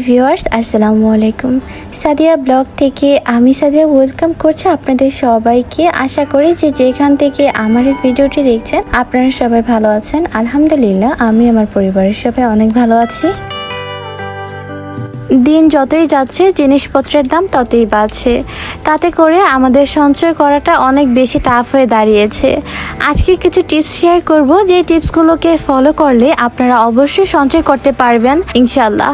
Viewers আসসালামু আলাইকুম। Sadia blog থেকে আমি সাদিয়া ওয়েলকাম করছি আপনাদের সবাইকে। আশা করি যে যেখান থেকে আমার এই ভিডিওটি দেখছেন আপনারা সবাই ভালো আছেন। আলহামদুলিল্লাহ আমি আমার পরিবারের সবাই অনেক ভালো আছি। দিন যতই যাচ্ছে জিনিসপত্রের দাম ততই বাড়ছে, তাতে করে আমাদের সঞ্চয় করাটা অনেক বেশি টাফ হয়ে দাঁড়িয়েছে। আজকে কিছু টিপস শেয়ার করব, যে টিপসগুলোকে ফলো করলে আপনারা অবশ্যই সঞ্চয় করতে পারবেন ইনশাল্লাহ।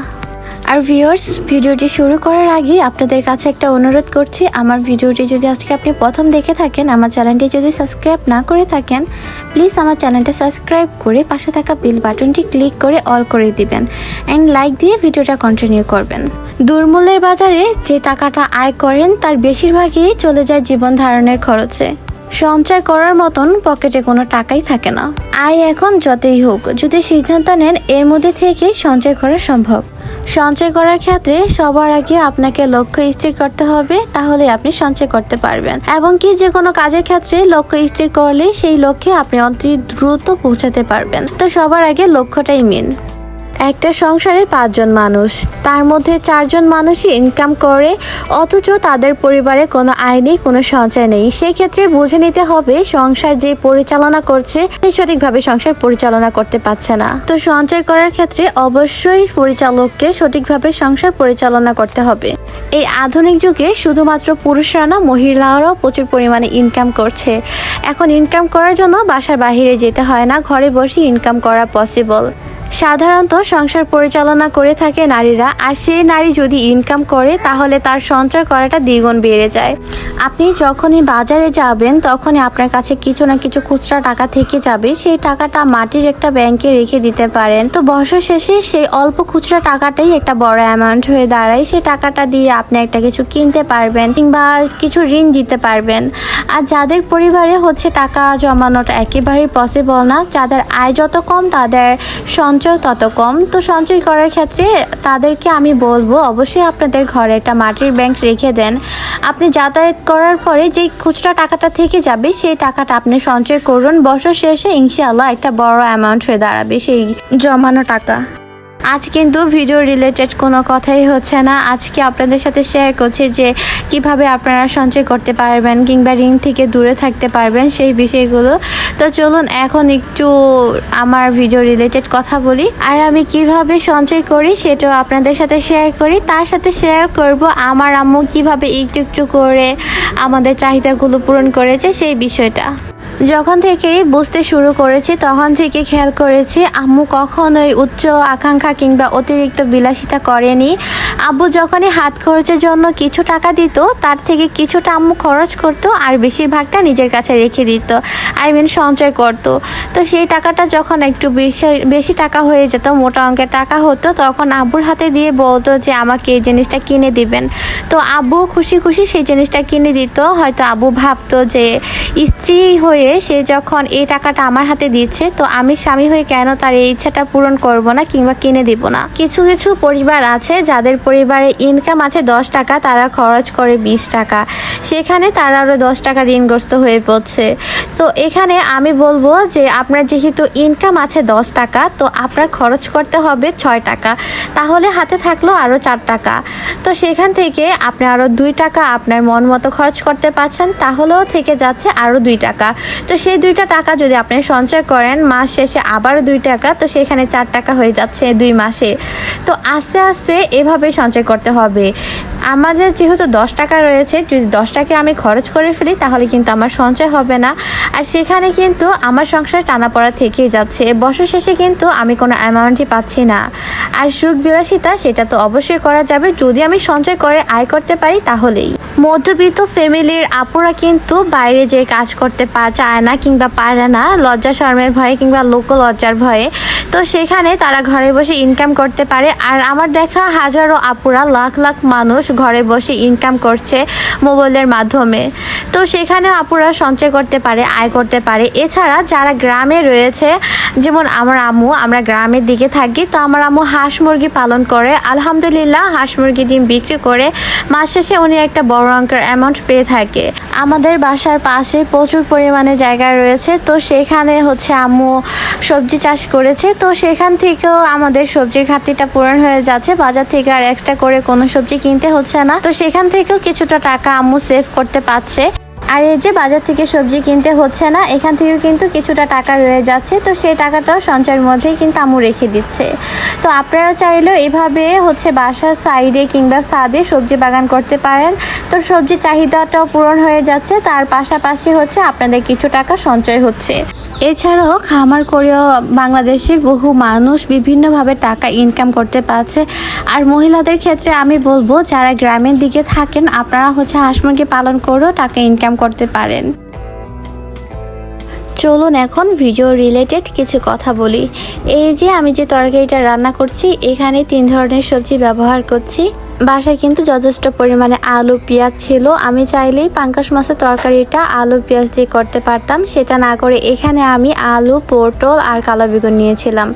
আর ভিউয়ার্স, ভিডিওটি শুরু করার আগে আপনাদের কাছে একটা অনুরোধ করছি, আমার ভিডিওটি যদি আজকে আপনি প্রথম দেখে থাকেন, আমার চ্যানেলটি যদি সাবস্ক্রাইব না করে থাকেন, প্লিজ আমার চ্যানেলটা সাবস্ক্রাইব করে পাশে থাকা বেল বাটনটি ক্লিক করে অল করে দিবেন অ্যান্ড লাইক দিয়ে ভিডিওটা কন্টিনিউ করবেন। দুর্মূল্যের বাজারে যে টাকাটা আয় করেন তার বেশিরভাগই চলে যায় জীবন ধারণের খরচে। সঞ্চয় করার মতন পকেটে কোনো টাকাই থাকে না। আয় এখন যতই হোক, যদি সিদ্ধান্ত নেন এর মধ্যে থেকেই সঞ্চয় করা সম্ভব। সঞ্চয় করার ক্ষেত্রে সবার আগে আপনাকে লক্ষ্য স্থির করতে হবে, তাহলে আপনি সঞ্চয় করতে পারবেন। এবং কি যে কোনো কাজের ক্ষেত্রে লক্ষ্য স্থির করলে সেই লক্ষ্যে আপনি অতি দ্রুত পৌঁছাতে পারবেন। তো সবার আগে লক্ষ্যটাই মেন। একটা সংসারে 5 জন মানুষ, তার মধ্যে 4 জন মানুষই ইনকাম করে, অথচ তাদের পরিবারে কোনো আয় নেই, কোনো সঞ্চয় নেই। সেক্ষেত্রে বুঝে নিতে হবে সংসার যে পরিচালনা করছে সে সঠিকভাবে সংসার পরিচালনা করতে পারছে না। তো সঞ্চয় করার ক্ষেত্রে অবশ্যই পরিচালককে সঠিকভাবে সংসার পরিচালনা করতে হবে। এই আধুনিক যুগে শুধুমাত্র পুরুষরা না, মহিলারাও প্রচুর পরিমাণে ইনকাম করছে। এখন ইনকাম করার জন্য বাসার বাইরে যেতে হয় না, ঘরে বসে ইনকাম করা পসিবল। সাধারণত সংসার পরিচালনা করে থাকে নারীরা, আর সেই নারী যদি ইনকাম করে তাহলে তার সঞ্চয় করাটা দ্বিগুণ বেড়ে যায়। আপনি যখনই বাজারে যাবেন তখনই আপনার কাছে কিছু না কিছু খুচরা টাকা থেকে যাবে, সেই টাকাটা মাটির একটা ব্যাংকে রেখে দিতে পারেন। তো বছর শেষে সেই অল্প খুচরা টাকাটাই একটা বড় অ্যামাউন্ট হয়ে দাঁড়ায়। সেই টাকাটা দিয়ে আপনি একটা কিছু কিনতে পারবেন কিংবা কিছু ঋণ দিতে পারবেন। আর যাদের পরিবারে টাকা জমানোটা একেবারেই পসিবল না, যাদের আয় যত কম তাদের সঞ্চয় তত কম, তো সঞ্চয় করার ক্ষেত্রে তাদেরকে আমি বলবো অবশ্যই আপনাদের ঘরে একটা মাটির ব্যাংক রেখে দেন। আপনি যাতায়াত করার পরে যেই খুচরা টাকাটা থেকে যাবে সেই টাকাটা আপনি সঞ্চয় করুন, বছর শেষে ইনশাআল্লাহ একটা বড় অ্যামাউন্ট হয়ে দাঁড়াবে সেই জমানো টাকা। আজ কিন্তু ভিডিও রিলেটেড কোনো কথাই হচ্ছে না। আজকে আপনাদের সাথে শেয়ার করছি যে কিভাবে আপনারা সঞ্চয় করতে পারবেন কিংবা ঋণ থেকে দূরে থাকতে পারবেন সেই বিষয়গুলো। তো চলুন এখন একটু আমার ভিডিও রিলেটেড কথা বলি, আর আমি কিভাবে সঞ্চয় করি সেটাও আপনাদের সাথে শেয়ার করি। তার সাথে শেয়ার করব আমার আম্মু কিভাবে একটু একটু করে আমাদের চাহিদাগুলো পূরণ করেছে সেই বিষয়টা। যখন থেকেই বুঝতে শুরু করেছি তখন থেকে খেয়াল করেছি আম্মু কখনোই উচ্চ আকাঙ্ক্ষা কিংবা অতিরিক্ত বিলাসিতা করেনি। আব্বু যখনই হাত খরচের জন্য কিছু টাকা দিত তার থেকে কিছুটা আম্মু খরচ করতো আর বেশিরভাগটা নিজের কাছে রেখে দিত, সঞ্চয় করত। তো সেই টাকাটা যখন একটু বেশি টাকা হয়ে যেত, মোটা অঙ্কের টাকা হতো, তখন আব্বুর হাতে দিয়ে বলতো যে আমাকে এই জিনিসটা কিনে দিবেন। তো আব্বু খুশি খুশি সেই জিনিসটা কিনে দিত। হয়তো আব্বু ভাবতো যে স্ত্রী হয়ে সে যখন এই টাকাটা আমার হাতে দিচ্ছে, তো আমি স্বামী হয়ে কেন তার এই ইচ্ছাটা পূরণ করব না কিংবা কিনে দিব না। কিছু কিছু পরিবার আছে যাদের পরিবারে ইনকাম আছে 10 টাকা, তারা খরচ করে 20 টাকা, সেখানে তারা আরও 10 টাকা ঋণগ্রস্ত হয়ে পড়ছে। তো এখানে আমি বলবো যে আপনার যেহেতু ইনকাম আছে 10 টাকা, তো আপনার খরচ করতে হবে 6 টাকা, তাহলে হাতে থাকলো আরও 4 টাকা। তো সেখান থেকে আপনি আরও 2 টাকা আপনার মন মতো খরচ করতে পারছেন, তাহলেও থেকে যাচ্ছে আরও 2 টাকা। তো সেই 2টা টাকা যদি আপনি সঞ্চয় করেন, মাস শেষে আবারও 2 টাকা, তো সেখানে 4 টাকা হয়ে যাচ্ছে 2 মাসে। তো আস্তে আস্তে এভাবে সঞ্চয় করতে হবে। আমাদের যেহেতু 10 টাকা রয়েছে, যদি 10 টাকা আমি খরচ করে ফেলি তাহলে কিন্তু আমার সঞ্চয় হবে না, আর সেখানে কিন্তু আমার সংসার টানাপড়া থেকেই যাচ্ছে। বছর শেষে কিন্তু আমি কোনো অ্যামাউন্টই পাচ্ছি না। আর সুখ বিলাসিতা সেটা তো অবশ্যই করা যাবে যদি আমি সঞ্চয় করে আয় করতে পারি তাহলেই। মধ্যবিত্ত ফ্যামিলির আপুরা কিন্তু বাইরে যে কাজ করতে চায় না কিংবা পারে না, লজ্জা শরমের ভয়ে কিংবা লোক লজ্জার ভয়ে, তো সেখানে তারা ঘরে বসে ইনকাম করতে পারে। আর আমার দেখা হাজারো আপুরা, লাখ লাখ মানুষ ঘরে বসে ইনকাম করছে মোবাইলের মাধ্যমে। তো সেখানেও আপুরা সঞ্চয় করতে পারে, আয় করতে পারে। এছাড়া যারা গ্রামে রয়েছে, যেমন আমার আম্মু, আমরা গ্রামের দিকে থাকি, তো আমার আম্মু হাঁস মুরগি পালন করে। আলহামদুলিল্লাহ হাঁস মুরগি ডিম বিক্রি করে মাস শেষে উনি একটা বড় অঙ্কের অ্যামাউন্ট পেয়ে থাকে। আমাদের বাসার পাশে প্রচুর পরিমাণে জায়গা রয়েছে, তো সেখানে হচ্ছে আম্মু সবজি চাষ করেছে। তো সেখান থেকেও আমাদের সবজির ঘাটতিটা পূরণ হয়ে যাচ্ছে, বাজার থেকে আর এক্সট্রা করে কোনো সবজি কিনতে হচ্ছে না। তো সেখান থেকেও কিছুটা টাকা আম্মু সেভ করতে পারছে। আর এই যে বাজার থেকে সবজি কিনতে হচ্ছে না, এখান থেকেও কিন্তু কিছুটা টাকা রয়ে যাচ্ছে। তো সেই টাকাটাও সঞ্চয়ের মধ্যেই কিন্তু আম্মু রেখে দিচ্ছে। তো আপনারা চাইলেও এভাবে হচ্ছে বাসার সাইডে কিংবা ছাদে সবজি বাগান করতে পারেন। তো সবজির চাহিদাটাও পূরণ হয়ে যাচ্ছে, তার পাশাপাশি হচ্ছে আপনাদের কিছু টাকা সঞ্চয় হচ্ছে। এছাড়াও খামার করেও বাংলাদেশের বহু মানুষ বিভিন্নভাবে টাকা ইনকাম করতে পারছে। আর মহিলাদের ক্ষেত্রে আমি বলবো, যারা গ্রামের দিকে থাকেন আপনারা হচ্ছে হাঁস মুরগি পালন করেও টাকা ইনকাম করতে পারেন। চলুন এখন ভিডিও রিলেটেড কিছু কথা বলি। এই যে আমি যে তরকারিটা রান্না করছি, এখানে 3 ধরনের সবজি ব্যবহার করছি। বাসায় কিন্তু যথেষ্ট পরিমাণে আলু পেঁয়াজ ছিল। আমি চাইলেই পাঙ্গাস মাছের তরকারিটা আলু পেঁয়াজ দিয়ে করতে পারতাম, সেটা না করে এখানে আমি আলু, পটল আর কালো বেগুন নিয়েছিলাম।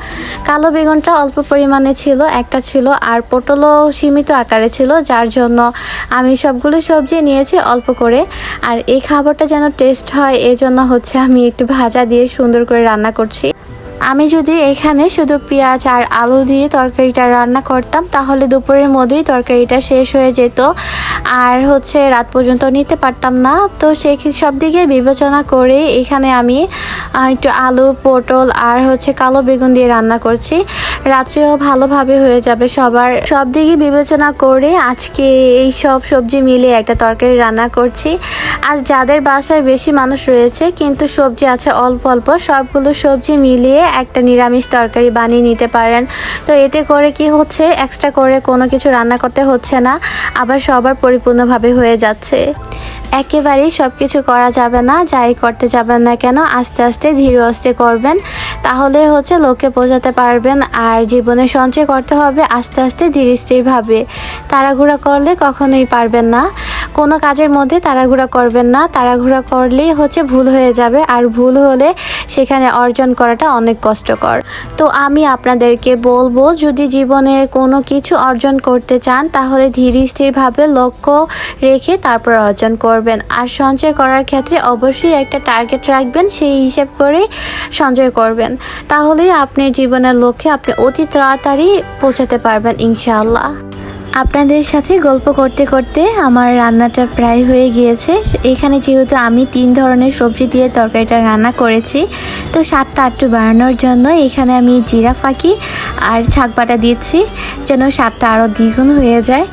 কালো বেগুনটা অল্প পরিমাণে ছিল, একটা ছিল, আর পটলও সীমিত আকারে ছিল, যার জন্য আমি সবগুলো সবজি নিয়েছি অল্প করে। আর এই খাবারটা যেন টেস্ট হয়, এজন্য হচ্ছে আমি একটু ভাজা দিয়ে সুন্দর করে রান্না করছি। আমি যদি এখানে শুধু পেঁয়াজ আর আলু দিয়ে তরকারিটা রান্না করতাম, তাহলে দুপুরের মধ্যেই তরকারিটা শেষ হয়ে যেত, আর হচ্ছে রাত পর্যন্ত নিতে পারতাম না। তো সেই সব দিকে বিবেচনা করে এখানে আমি একটু আলু, পটল আর হচ্ছে কালো বেগুন দিয়ে রান্না করছি। রাত্রেও ভালোভাবে হয়ে যাবে সবার, সব দিকে বিবেচনা করে আজকে এই সব সবজি মিলে একটা তরকারি রান্না করছি। আর যাদের বাসায় বেশি মানুষ রয়েছে কিন্তু সবজি আছে অল্প অল্প, সবগুলো সবজি মিলিয়ে একটা নিরামিষ তরকারি বানিয়ে নিতে পারেন। তো এতে করে কি হচ্ছে, এক্সট্রা করে কোনো কিছু রান্না করতে হচ্ছে না, আবার সবার পরিপূর্ণভাবে হয়ে যাচ্ছে। একেবারেই সব কিছু করা যাবে না, যাই করতে যাবেন না কেন আস্তে আস্তে ধীরে আস্তে করবেন, তাহলে হচ্ছে লোককে বোঝাতে পারবেন। আর জীবনে সঞ্চয় করতে হবে আস্তে আস্তে ধীরে স্থিরভাবে, তাড়াহুড়া করলে কখনোই পারবেন না। কোনো কাজের মধ্যে তাড়াহুড়া করবেন না, তাড়াহুড়া করলেই হচ্ছে ভুল হয়ে যাবে, আর ভুল হলে সেখানে অর্জন করাটা অনেক কষ্টকর। তো আমি আপনাদেরকে বলবো, যদি জীবনে কোনো কিছু অর্জন করতে চান তাহলে ধীরে স্থিরভাবে লক্ষ্য রেখে তারপর অর্জন করবেন। আর সঞ্চয় করার ক্ষেত্রে অবশ্যই একটা টার্গেট রাখবেন, সেই হিসেব করে সঞ্চয় করবেন, তাহলেই আপনি জীবনের লক্ষ্যে আপনি অতি তাড়াতাড়ি পৌঁছাতে পারবেন ইনশাআল্লাহ। আপনাদের সাথে গল্প করতে করতে আমার রান্নাটা প্রায় হয়ে গিয়েছে। এখানে যেহেতু আমি 3 ধরনের সবজি দিয়ে তরকারিটা রান্না করেছি, তো স্বাদটা একটু বাড়ানোর জন্য এখানে আমি জিরা ফাঁকি আর ছাক বাটা দিচ্ছি, যেন স্বাদটা আরও দ্বিগুণ হয়ে যায়।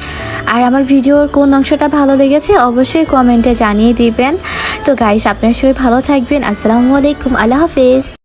আর আমার ভিডিওর কোন অংশটা ভালো লেগেছে অবশ্যই কমেন্টে জানিয়ে দিবেন। তো গাইস, আপনার সবাই ভালো থাকবেন। আসসালামু আলাইকুম, আল্লাহ হাফেজ।